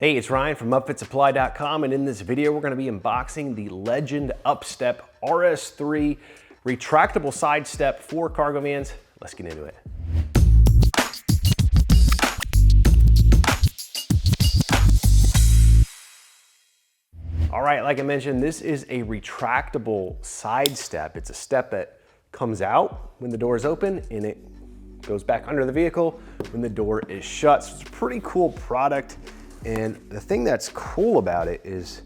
Hey, it's Ryan from upfitsupply.com, and in this video we're going to be unboxing the Legend UpStep RS3 Retractable side step for cargo vans. Let's get into it. All right, like I mentioned, this is a retractable side step. It's a step that comes out when the door is open and it goes back under the vehicle when the door is shut. So it's a pretty cool product. And the thing that's cool about it is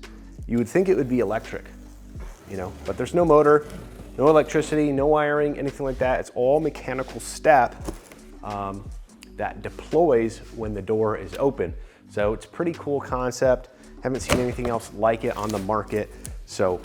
you would think it would be electric, but there's no motor, no electricity, no wiring, anything like that. It's all mechanical step that deploys when the door is open. So it's a pretty cool concept. Haven't seen anything else like it on the market. So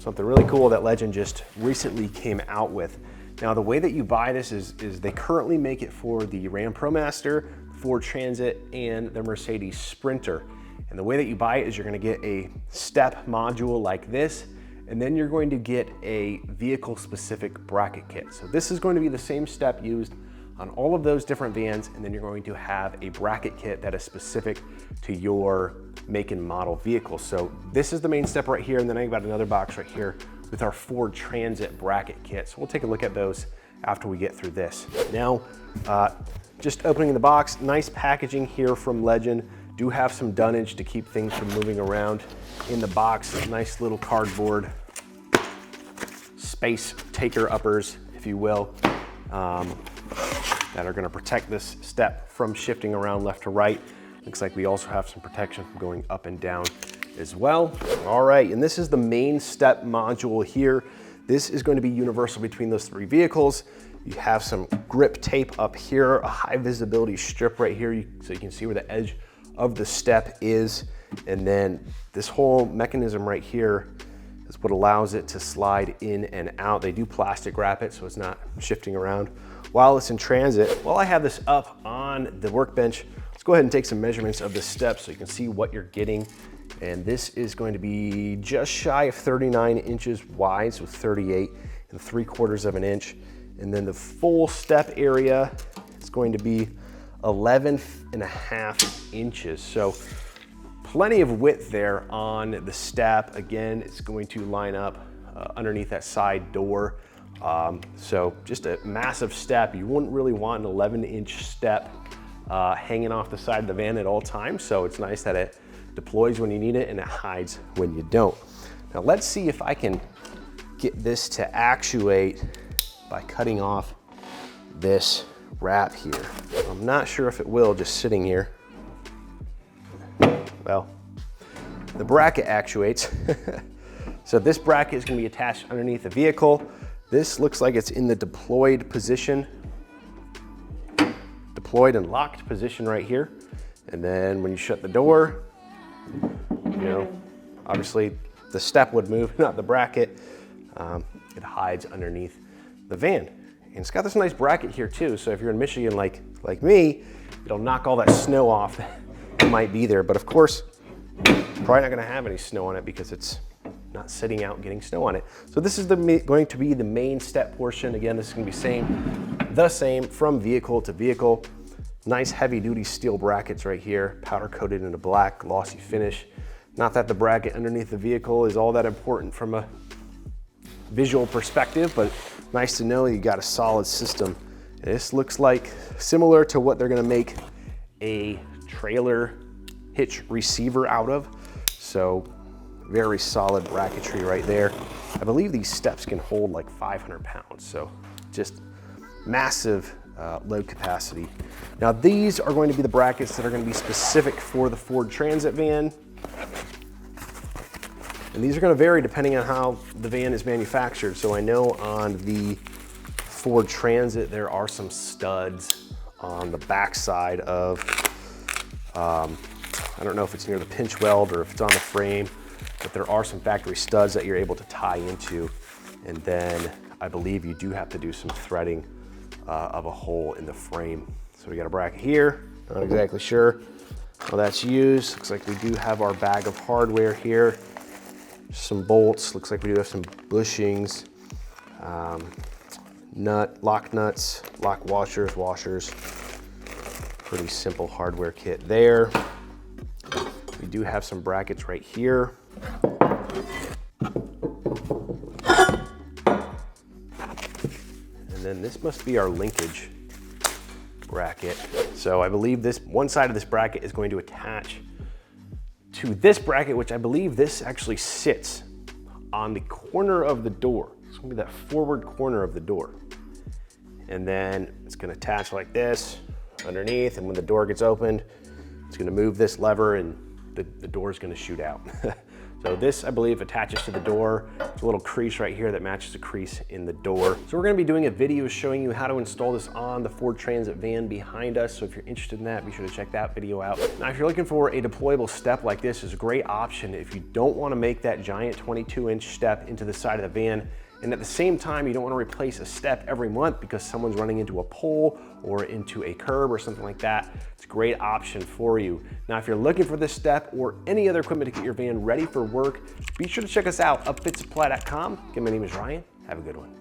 something really cool that Legend just recently came out with. Now, the way that you buy this is they currently make it for the Ram ProMaster, Ford Transit, and the Mercedes Sprinter. And the way that you buy it is you're gonna get a step module like this, and then you're going to get a vehicle-specific bracket kit. So this is going to be the same step used on all of those different vans, and then you're going to have a bracket kit that is specific to your make and model vehicle. So this is the main step right here, and then I've got another box right here with our Ford Transit bracket kit. So we'll take a look at those after we get through this. Now, just opening the box, nice packaging here from Legend. Do have some dunnage to keep things from moving around in the box. Nice little cardboard space taker uppers, if you will, that are gonna protect this step from shifting around left to right. Looks like we also have some protection from going up and down as well. All right, and this is the main step module here. This is going to be universal between those three vehicles. You have some grip tape up here, a high visibility strip right here so you can see where the edge of the step is. And then this whole mechanism right here is what allows it to slide in and out. They do plastic wrap it so it's not shifting around while it's in transit. While I have this up on the workbench, let's go ahead and take some measurements of the step so you can see what you're getting. And this is going to be just shy of 39 inches wide, so 38 3/4 of an inch. And then the full step area is going to be 11.5 inches. So plenty of width there on the step. Again, it's going to line up underneath that side door. So just a massive step. You wouldn't really want an 11-inch step hanging off the side of the van at all times. So it's nice that it deploys when you need it and it hides when you don't. Now let's see if I can get this to actuate by cutting off this wrap here. I'm not sure if it will just sitting here. Well, the bracket actuates. So this bracket is going to be attached underneath the vehicle. This looks like it's in the deployed position. Deployed and locked position right here. And then when you shut the door, obviously the step would move, not the bracket. It hides underneath the van. And it's got this nice bracket here too, so if you're in Michigan like me, it'll knock all that snow off that might be there. But of course, probably not gonna have any snow on it because it's not sitting out getting snow on it. So this is going to be the main step portion. Again, this is gonna be the same from vehicle to vehicle. Nice heavy duty steel brackets right here, powder coated in a black glossy finish. Not that the bracket underneath the vehicle is all that important from a visual perspective, but nice to know you got a solid system. This looks like similar to what they're gonna make a trailer hitch receiver out of. So very solid bracketry right there. I believe these steps can hold like 500 pounds. So just massive load capacity. Now these are going to be the brackets that are going to be specific for the Ford Transit van. And these are going to vary depending on how the van is manufactured. So I know on the Ford Transit, there are some studs on the backside of, I don't know if it's near the pinch weld or if it's on the frame, but there are some factory studs that you're able to tie into. And then I believe you do have to do some threading of a hole in the frame. So we got a bracket here, not exactly sure how that's used. Looks like we do have our bag of hardware here. Some bolts, looks like we do have some bushings, lock nuts, lock washers. Pretty simple hardware kit there. do have some brackets right here. And then this must be our linkage bracket. So I believe this one side of this bracket is going to attach to this bracket, which I believe this actually sits on the corner of the door. It's gonna be that forward corner of the door. And then it's gonna attach like this underneath, and when the door gets opened, it's gonna move this lever and the door is gonna shoot out. So this, I believe, attaches to the door. There's a little crease right here that matches the crease in the door. So we're gonna be doing a video showing you how to install this on the Ford Transit van behind us. So if you're interested in that, be sure to check that video out. Now, if you're looking for a deployable step like this, it's a great option if you don't wanna make that giant 22-inch step into the side of the van, and at the same time, you don't want to replace a step every month because someone's running into a pole or into a curb or something like that. It's a great option for you. Now, if you're looking for this step or any other equipment to get your van ready for work, be sure to check us out, upfitsupply.com. Again, my name is Ryan. Have a good one.